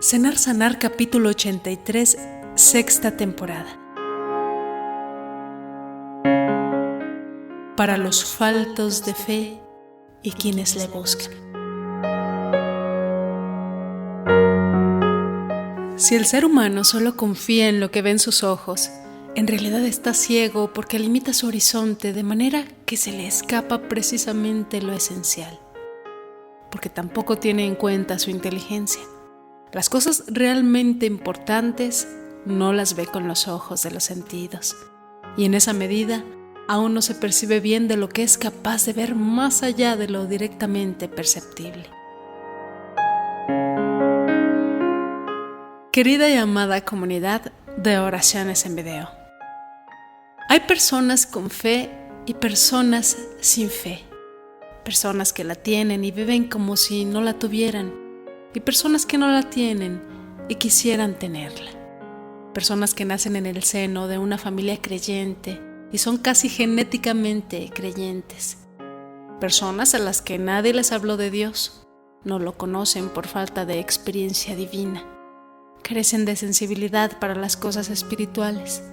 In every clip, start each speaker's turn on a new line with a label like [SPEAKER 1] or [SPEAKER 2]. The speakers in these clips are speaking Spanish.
[SPEAKER 1] Cenar Sanar capítulo 83, sexta temporada. Para los faltos de fe y quienes le buscan. Si el ser humano solo confía en lo que ven sus ojos, en realidad está ciego porque limita su horizonte de manera que se le escapa precisamente lo esencial, porque tampoco tiene en cuenta su inteligencia. Las cosas realmente importantes no las ve con los ojos de los sentidos, y en esa medida aún no se percibe bien de lo que es capaz de ver más allá de lo directamente perceptible. Querida y amada comunidad de oraciones en video, hay personas con fe y personas sin fe, personas que la tienen y viven como si no la tuvieran, y personas que no la tienen y quisieran tenerla. Personas que nacen en el seno de una familia creyente y son casi genéticamente creyentes. Personas a las que nadie les habló de Dios, no lo conocen por falta de experiencia divina. Carecen de sensibilidad para las cosas espirituales.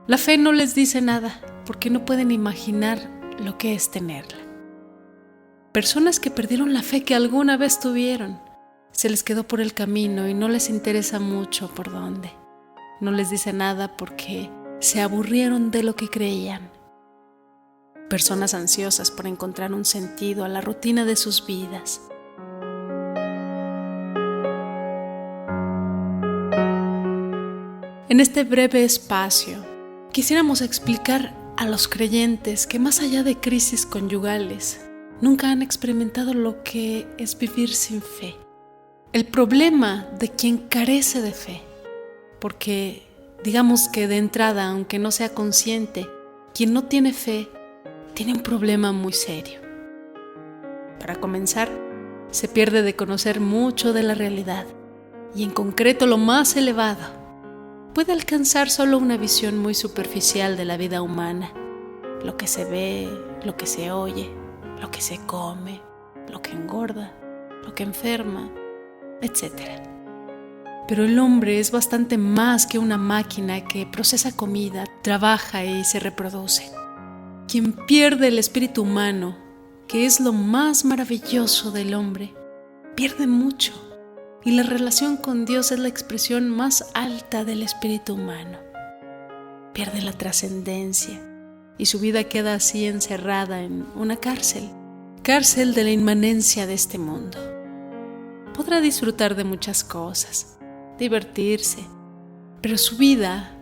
[SPEAKER 1] La fe no les dice nada porque no pueden imaginar lo que es tenerla. Personas que perdieron la fe que alguna vez tuvieron. Se les quedó por el camino y no les interesa mucho por dónde. No les dice nada porque se aburrieron de lo que creían. Personas ansiosas por encontrar un sentido a la rutina de sus vidas. En este breve espacio, quisiéramos explicar a los creyentes que más allá de crisis conyugales, nunca han experimentado lo que es vivir sin fe. El problema de quien carece de fe, porque digamos que de entrada, aunque no sea consciente, quien no tiene fe tiene un problema muy serio. Para comenzar, se pierde de conocer mucho de la realidad y en concreto lo más elevado. Puede alcanzar solo una visión muy superficial de la vida humana, lo que se ve, lo que se oye, lo que se come, lo que engorda, lo que enferma, etc. Pero el hombre es bastante más que una máquina que procesa comida, trabaja y se reproduce. Quien pierde el espíritu humano, que es lo más maravilloso del hombre, pierde mucho, y la relación con Dios es la expresión más alta del espíritu humano. Pierde la trascendencia, y su vida queda así encerrada en una cárcel de la inmanencia de este mundo. Podrá disfrutar de muchas cosas, divertirse, pero su vida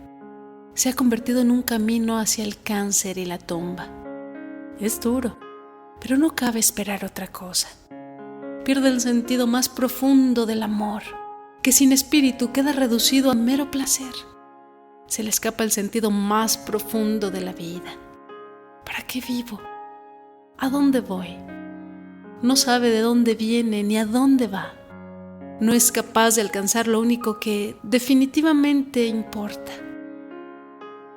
[SPEAKER 1] se ha convertido en un camino hacia el cáncer y la tumba. Es duro, pero no cabe esperar otra cosa. Pierde el sentido más profundo del amor, que sin espíritu queda reducido a mero placer. Se le escapa el sentido más profundo de la vida. ¿Para qué vivo? ¿A dónde voy? No sabe de dónde viene ni a dónde va. No es capaz de alcanzar lo único que definitivamente importa.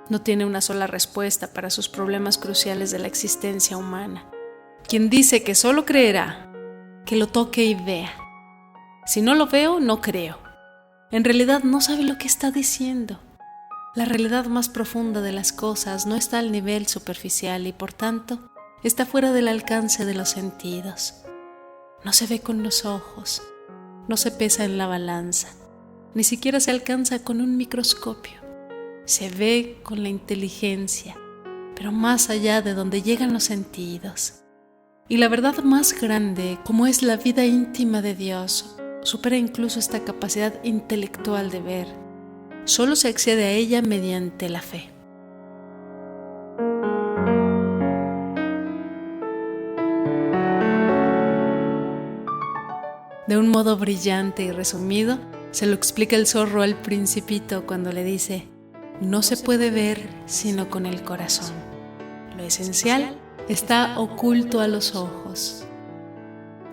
[SPEAKER 1] No tiene una sola respuesta para sus problemas cruciales de la existencia humana. Quien dice que solo creerá, que lo toque y vea. Si no lo veo, no creo. En realidad no sabe lo que está diciendo. La realidad más profunda de las cosas no está al nivel superficial y por tanto está fuera del alcance de los sentidos. No se ve con los ojos, no se pesa en la balanza, ni siquiera se alcanza con un microscopio. Se ve con la inteligencia, pero más allá de donde llegan los sentidos. Y la verdad más grande, como es la vida íntima de Dios, supera incluso esta capacidad intelectual de ver. Solo se accede a ella mediante la fe. De un modo brillante y resumido, se lo explica el zorro al Principito cuando le dice: no se puede ver sino con el corazón. Lo esencial está oculto a los ojos.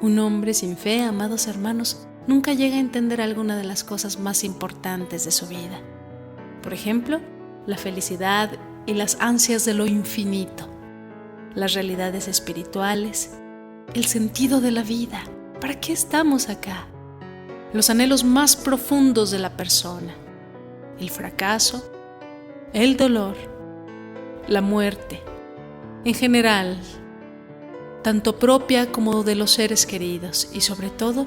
[SPEAKER 1] Un hombre sin fe, amados hermanos, nunca llega a entender alguna de las cosas más importantes de su vida. Por ejemplo, la felicidad y las ansias de lo infinito, las realidades espirituales, el sentido de la vida. ¿Para qué estamos acá? los anhelos más profundos de la persona, el fracaso, el dolor, la muerte, en general, tanto propia como de los seres queridos y sobre todo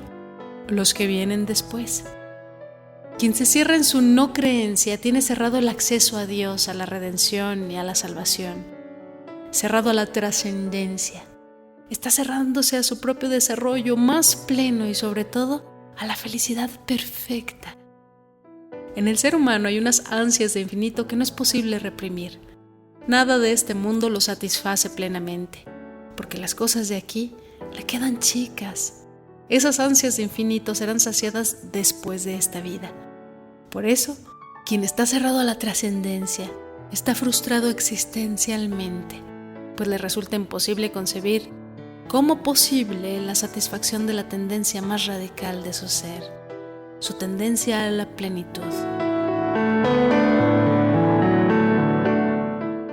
[SPEAKER 1] los que vienen después. Quien se cierra en su no creencia tiene cerrado el acceso a Dios, a la redención y a la salvación, cerrado a la trascendencia. Está cerrándose a su propio desarrollo más pleno y sobre todo a la felicidad perfecta. En el ser humano hay unas ansias de infinito que no es posible reprimir. Nada de este mundo lo satisface plenamente, porque las cosas de aquí le quedan chicas. Esas ansias de infinito serán saciadas después de esta vida. Por eso, quien está cerrado a la trascendencia está frustrado existencialmente, pues le resulta imposible concebir cómo posible la satisfacción de la tendencia más radical de su ser, su tendencia a la plenitud.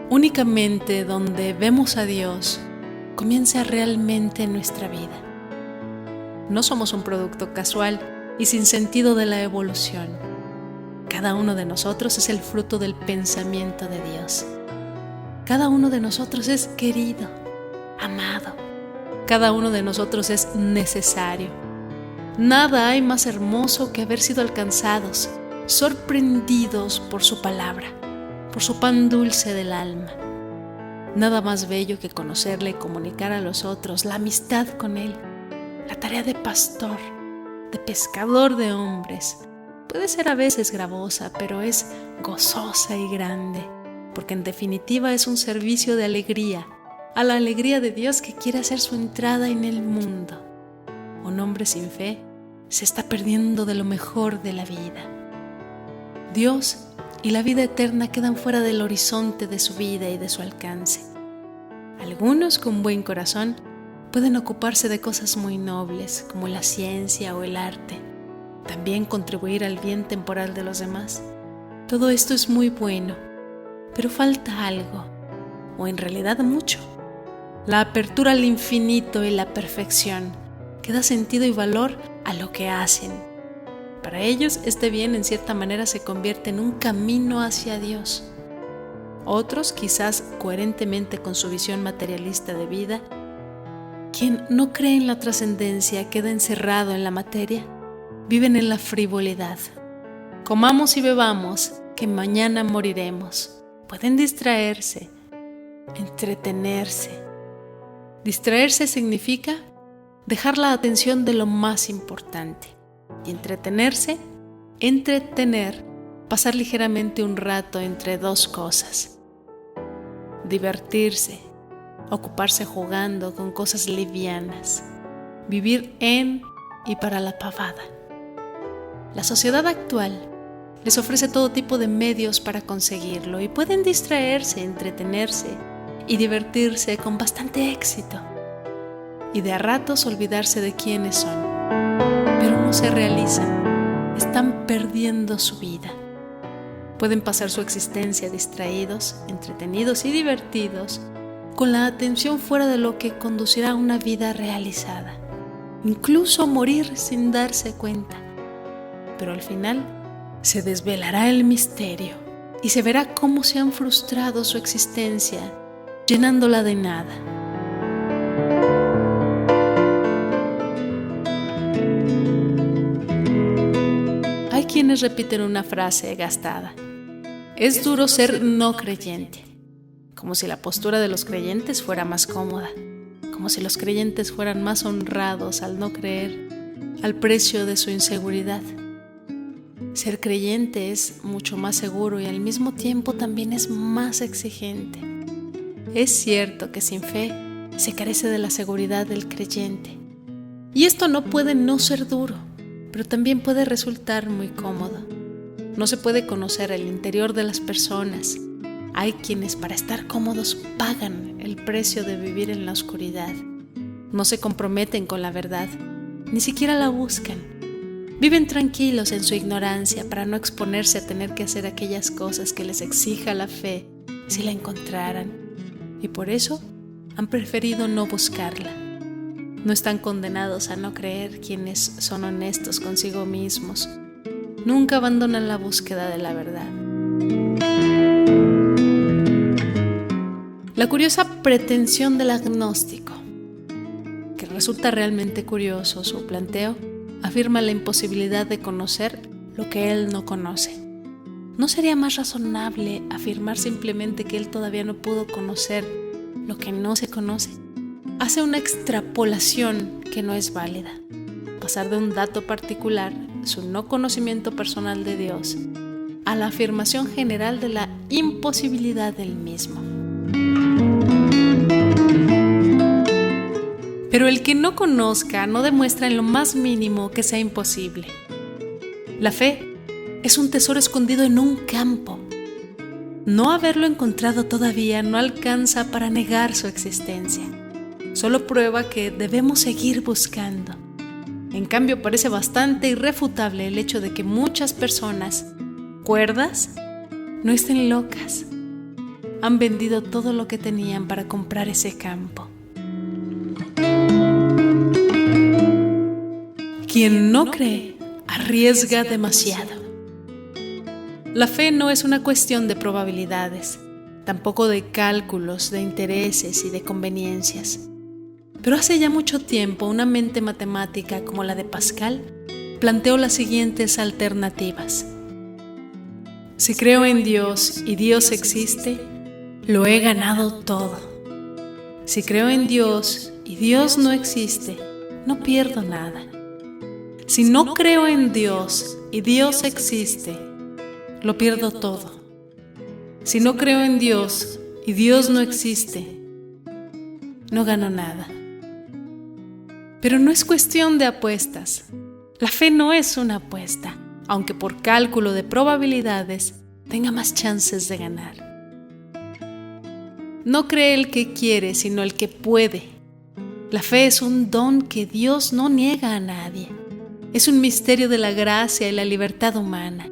[SPEAKER 1] Únicamente donde vemos a Dios comienza realmente nuestra vida. No somos un producto casual y sin sentido de la evolución. Cada uno de nosotros es el fruto del pensamiento de Dios. Cada uno de nosotros es querido, amado. Cada uno de nosotros es necesario. Nada hay más hermoso que haber sido alcanzados, sorprendidos por su palabra, por su pan dulce del alma. Nada más bello que conocerle y comunicar a los otros la amistad con Él, la tarea de pastor, de pescador de hombres. Puede ser a veces gravosa, pero es gozosa y grande, porque en definitiva es un servicio de alegría, a la alegría de Dios que quiere hacer su entrada en el mundo. Un hombre sin fe se está perdiendo de lo mejor de la vida. Dios y la vida eterna quedan fuera del horizonte de su vida y de su alcance. Algunos con buen corazón pueden ocuparse de cosas muy nobles, como la ciencia o el arte, también contribuir al bien temporal de los demás. Todo esto es muy bueno, pero falta algo, o en realidad mucho: la apertura al infinito y la perfección, que da sentido y valor a lo que hacen. Para ellos, este bien en cierta manera se convierte en un camino hacia Dios. Otros, quizás coherentemente con su visión materialista de vida, quien no cree en la trascendencia queda encerrado en la materia, viven en la frivolidad. Comamos y bebamos, que mañana moriremos. Pueden distraerse, entretenerse. Distraerse significa dejar la atención de lo más importante. Y entretenerse, entretener, pasar ligeramente un rato entre dos cosas. Divertirse, ocuparse jugando con cosas livianas. Vivir en y para la pavada. La sociedad actual les ofrece todo tipo de medios para conseguirlo y pueden distraerse, entretenerse y divertirse con bastante éxito. Y de a ratos olvidarse de quiénes son. Pero no se realizan, están perdiendo su vida. Pueden pasar su existencia distraídos, entretenidos y divertidos, con la atención fuera de lo que conducirá a una vida realizada. Incluso morir sin darse cuenta. Pero al final se desvelará el misterio y se verá cómo se han frustrado su existencia, llenándola de nada. Hay quienes repiten una frase gastada: es duro ser no creyente, como si la postura de los creyentes fuera más cómoda, como si los creyentes fueran más honrados al no creer, al precio de su inseguridad. Ser creyente es mucho más seguro y al mismo tiempo también es más exigente. Es cierto que sin fe se carece de la seguridad del creyente. Y esto no puede no ser duro, pero también puede resultar muy cómodo. No se puede conocer el interior de las personas. Hay quienes para estar cómodos pagan el precio de vivir en la oscuridad. No se comprometen con la verdad, ni siquiera la buscan. Viven tranquilos en su ignorancia para no exponerse a tener que hacer aquellas cosas que les exija la fe si la encontraran. Y por eso han preferido no buscarla. No están condenados a no creer quienes son honestos consigo mismos. Nunca abandonan la búsqueda de la verdad. La curiosa pretensión del agnóstico, que resulta realmente curioso su planteo, afirma la imposibilidad de conocer lo que él no conoce. ¿No sería más razonable afirmar simplemente que él todavía no pudo conocer lo que no se conoce? Hace una extrapolación que no es válida. Pasar de un dato particular, su no conocimiento personal de Dios, a la afirmación general de la imposibilidad del mismo. Pero el que no conozca no demuestra en lo más mínimo que sea imposible. La fe es un tesoro escondido en un campo. No haberlo encontrado todavía no alcanza para negar su existencia. Solo prueba que debemos seguir buscando. En cambio, parece bastante irrefutable el hecho de que muchas personas, cuerdas, no estén locas. Han vendido todo lo que tenían para comprar ese campo. Quien no cree, arriesga demasiado. La fe no es una cuestión de probabilidades, tampoco de cálculos, de intereses y de conveniencias. Pero hace ya mucho tiempo una mente matemática como la de Pascal planteó las siguientes alternativas. Si creo en Dios y Dios existe, lo he ganado todo. Si creo en Dios y Dios no existe, no pierdo nada. Si no creo en Dios y Dios existe, lo pierdo todo. Si no creo en Dios y Dios no existe, no gano nada. Pero no es cuestión de apuestas. La fe no es una apuesta, aunque por cálculo de probabilidades tenga más chances de ganar. No cree el que quiere, sino el que puede. La fe es un don que Dios no niega a nadie. Es un misterio de la gracia y la libertad humana.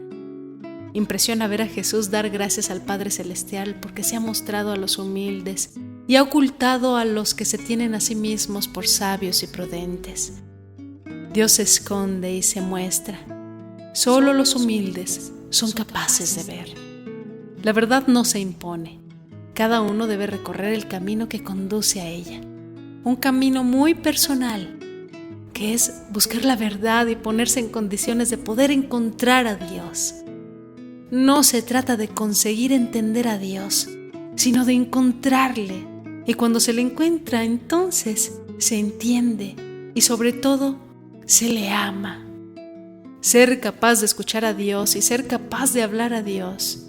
[SPEAKER 1] Impresiona ver a Jesús dar gracias al Padre Celestial porque se ha mostrado a los humildes y ha ocultado a los que se tienen a sí mismos por sabios y prudentes. Dios se esconde y se muestra. Solo los humildes son capaces de ver. La verdad no se impone. Cada uno debe recorrer el camino que conduce a ella. Un camino muy personal, que es buscar la verdad y ponerse en condiciones de poder encontrar a Dios. No se trata de conseguir entender a Dios, sino de encontrarle. Y cuando se le encuentra, entonces se entiende y sobre todo se le ama. Ser capaz de escuchar a Dios y ser capaz de hablar a Dios.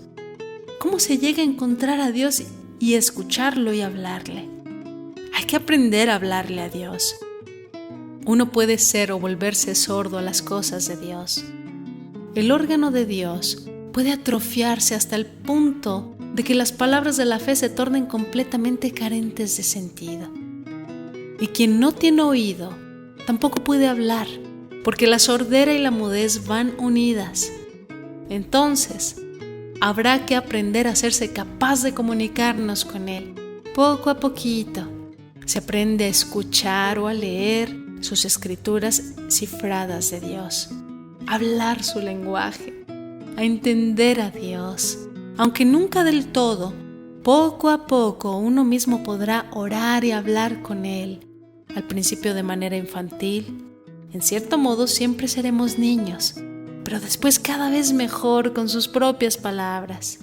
[SPEAKER 1] ¿Cómo se llega a encontrar a Dios y escucharlo y hablarle? Hay que aprender a hablarle a Dios. Uno puede ser o volverse sordo a las cosas de Dios. El órgano de Dios puede atrofiarse hasta el punto de que las palabras de la fe se tornen completamente carentes de sentido. Y quien no tiene oído tampoco puede hablar, porque la sordera y la mudez van unidas. Entonces, habrá que aprender a hacerse capaz de comunicarnos con Él, poco a poquito. Se aprende a escuchar o a leer sus escrituras cifradas de Dios, a hablar su lenguaje, a entender a Dios. Aunque nunca del todo, poco a poco uno mismo podrá orar y hablar con Él. Al principio de manera infantil, en cierto modo siempre seremos niños, pero después cada vez mejor con sus propias palabras.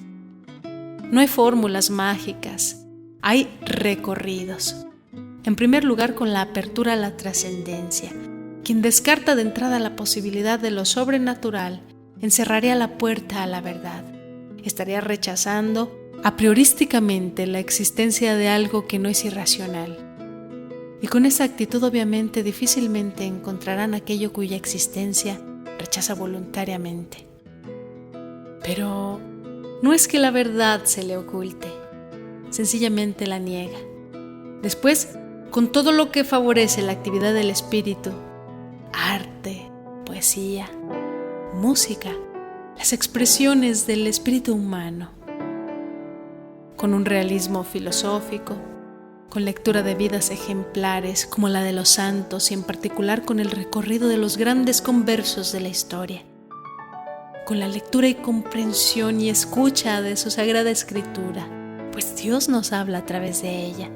[SPEAKER 1] No hay fórmulas mágicas, hay recorridos. En primer lugar, con la apertura a la trascendencia. Quien descarta de entrada la posibilidad de lo sobrenatural, encerraría la puerta a la verdad. Estaría rechazando a priorísticamente la existencia de algo que no es irracional. Y con esa actitud obviamente difícilmente encontrarán aquello cuya existencia rechaza voluntariamente. Pero no es que la verdad se le oculte, sencillamente la niega. Después, con todo lo que favorece la actividad del espíritu, arte, poesía, música, las expresiones del espíritu humano, con un realismo filosófico, con lectura de vidas ejemplares como la de los santos y en particular con el recorrido de los grandes conversos de la historia, con la lectura y comprensión y escucha de su Sagrada Escritura, pues Dios nos habla a través de ella,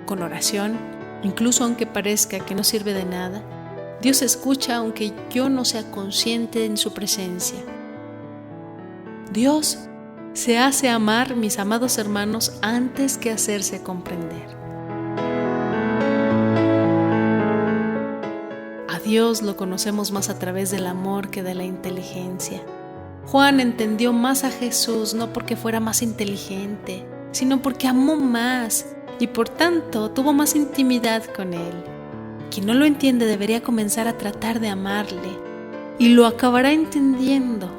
[SPEAKER 1] con oración, incluso aunque parezca que no sirve de nada. Dios escucha aunque yo no sea consciente en su presencia. Dios se hace amar, mis amados hermanos, antes que hacerse comprender. A Dios lo conocemos más a través del amor que de la inteligencia. Juan entendió más a Jesús no porque fuera más inteligente, sino porque amó más y por tanto tuvo más intimidad con él. Quien no lo entiende debería comenzar a tratar de amarle y lo acabará entendiendo.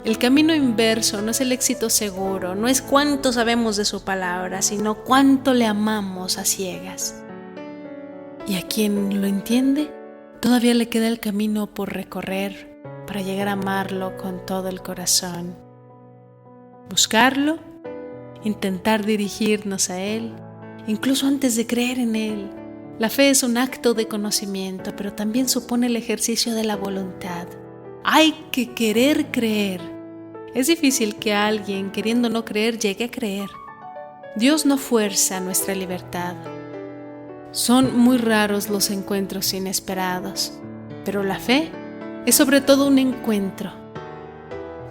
[SPEAKER 1] El camino inverso no es el éxito seguro, no es cuánto sabemos de su palabra, sino cuánto le amamos a ciegas. Y a quien lo entiende, todavía le queda el camino por recorrer para llegar a amarlo con todo el corazón. Buscarlo, intentar dirigirnos a Él, incluso antes de creer en Él. La fe es un acto de conocimiento, pero también supone el ejercicio de la voluntad. Hay que querer creer. Es difícil que alguien, queriendo no creer, llegue a creer. Dios no fuerza nuestra libertad. Son muy raros los encuentros inesperados, pero la fe es sobre todo un encuentro.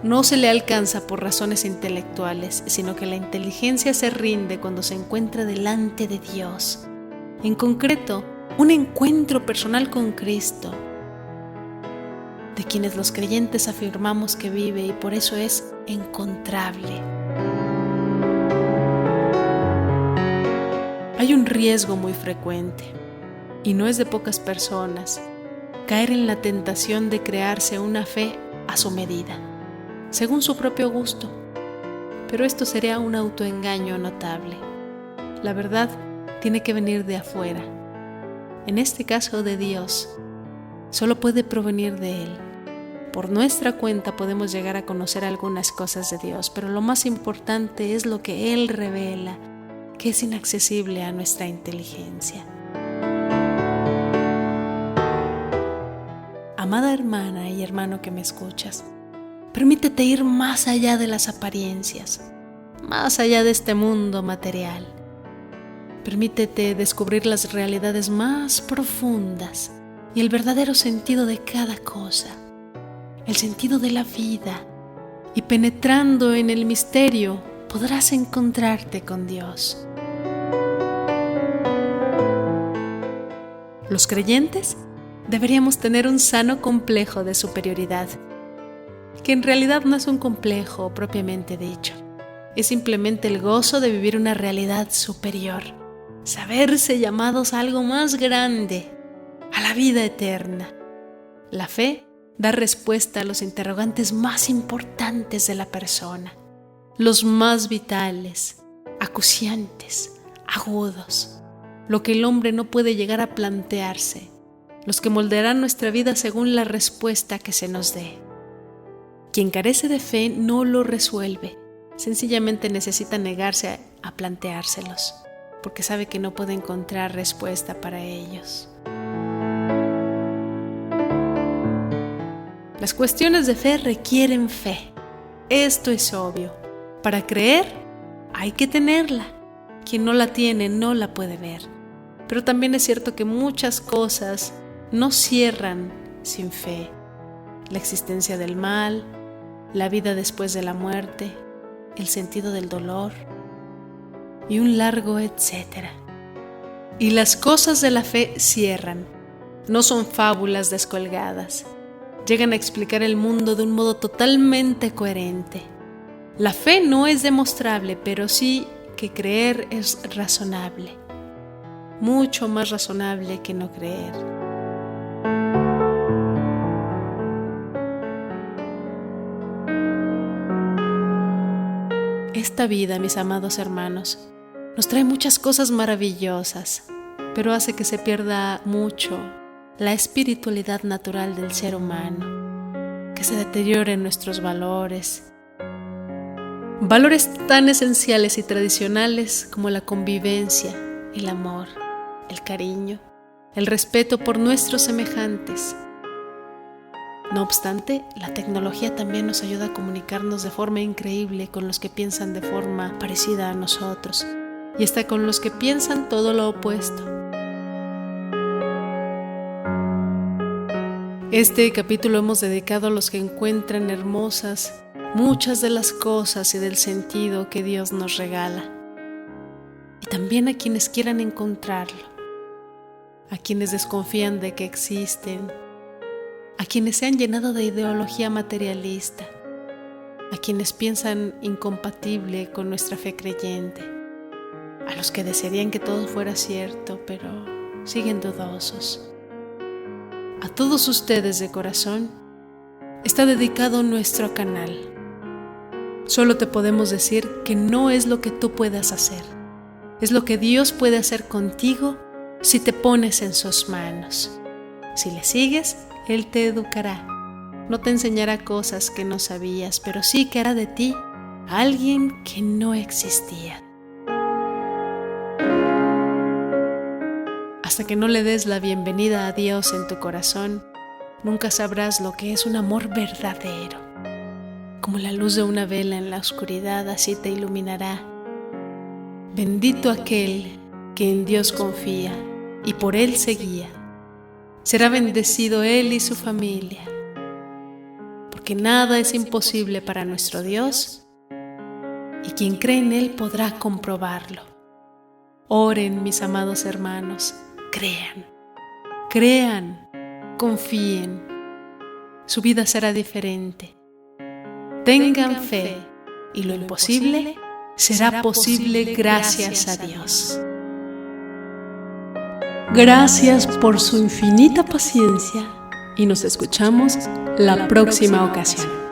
[SPEAKER 1] No se le alcanza por razones intelectuales, sino que la inteligencia se rinde cuando se encuentra delante de Dios. En concreto, un encuentro personal con Cristo, de quienes los creyentes afirmamos que vive y por eso es encontrable. Hay un riesgo muy frecuente, y no es de pocas personas, caer en la tentación de crearse una fe a su medida, según su propio gusto. Pero esto sería un autoengaño notable. La verdad tiene que venir de afuera, en este caso de Dios. Solo puede provenir de Él. Por nuestra cuenta podemos llegar a conocer algunas cosas de Dios, pero lo más importante es lo que Él revela, que es inaccesible a nuestra inteligencia. Amada hermana y hermano que me escuchas, permítete ir más allá de las apariencias, más allá de este mundo material. Permítete descubrir las realidades más profundas y el verdadero sentido de cada cosa, el sentido de la vida, y penetrando en el misterio podrás encontrarte con Dios. Los creyentes deberíamos tener un sano complejo de superioridad, que en realidad no es un complejo propiamente dicho, es simplemente el gozo de vivir una realidad superior, saberse llamados a algo más grande, a la vida eterna. La fe da respuesta a los interrogantes más importantes de la persona, los más vitales, acuciantes, agudos, lo que el hombre no puede llegar a plantearse, los que moldearán nuestra vida según la respuesta que se nos dé. Quien carece de fe no lo resuelve, sencillamente necesita negarse a planteárselos, porque sabe que no puede encontrar respuesta para ellos. Las cuestiones de fe requieren fe. Esto es obvio. Para creer, hay que tenerla. Quien no la tiene, no la puede ver. Pero también es cierto que muchas cosas no cierran sin fe. La existencia del mal, la vida después de la muerte, el sentido del dolor y un largo etcétera. Y las cosas de la fe cierran. No son fábulas descolgadas. Llegan a explicar el mundo de un modo totalmente coherente. La fe no es demostrable, pero sí que creer es razonable. Mucho más razonable que no creer. Esta vida, mis amados hermanos, nos trae muchas cosas maravillosas, pero hace que se pierda mucho la espiritualidad natural del ser humano, que se deterioren nuestros valores tan esenciales y tradicionales como la convivencia, el amor, el cariño, el respeto por nuestros semejantes. No obstante, la tecnología también nos ayuda a comunicarnos de forma increíble con los que piensan de forma parecida a nosotros y hasta con los que piensan todo lo opuesto. Este capítulo hemos dedicado a los que encuentran hermosas muchas de las cosas y del sentido que Dios nos regala, y también a quienes quieran encontrarlo, a quienes desconfían de que existen, a quienes se han llenado de ideología materialista, a quienes piensan incompatible con nuestra fe creyente, a los que desearían que todo fuera cierto, pero siguen dudosos. A todos ustedes de corazón está dedicado nuestro canal. Solo te podemos decir que no es lo que tú puedas hacer, es lo que Dios puede hacer contigo si te pones en sus manos. Si le sigues, Él te educará. No te enseñará cosas que no sabías, pero sí que hará de ti a alguien que no existía. Hasta que no le des la bienvenida a Dios en tu corazón, nunca sabrás lo que es un amor verdadero. Como la luz de una vela en la oscuridad, así te iluminará. Bendito aquel que en Dios confía y por Él se guía. Será bendecido él y su familia, porque nada es imposible para nuestro Dios, y quien cree en Él podrá comprobarlo. Oren, mis amados hermanos, crean, confíen. Su vida será diferente. Tengan fe, y lo imposible será posible gracias a Dios. Gracias por su infinita paciencia y nos escuchamos la próxima ocasión.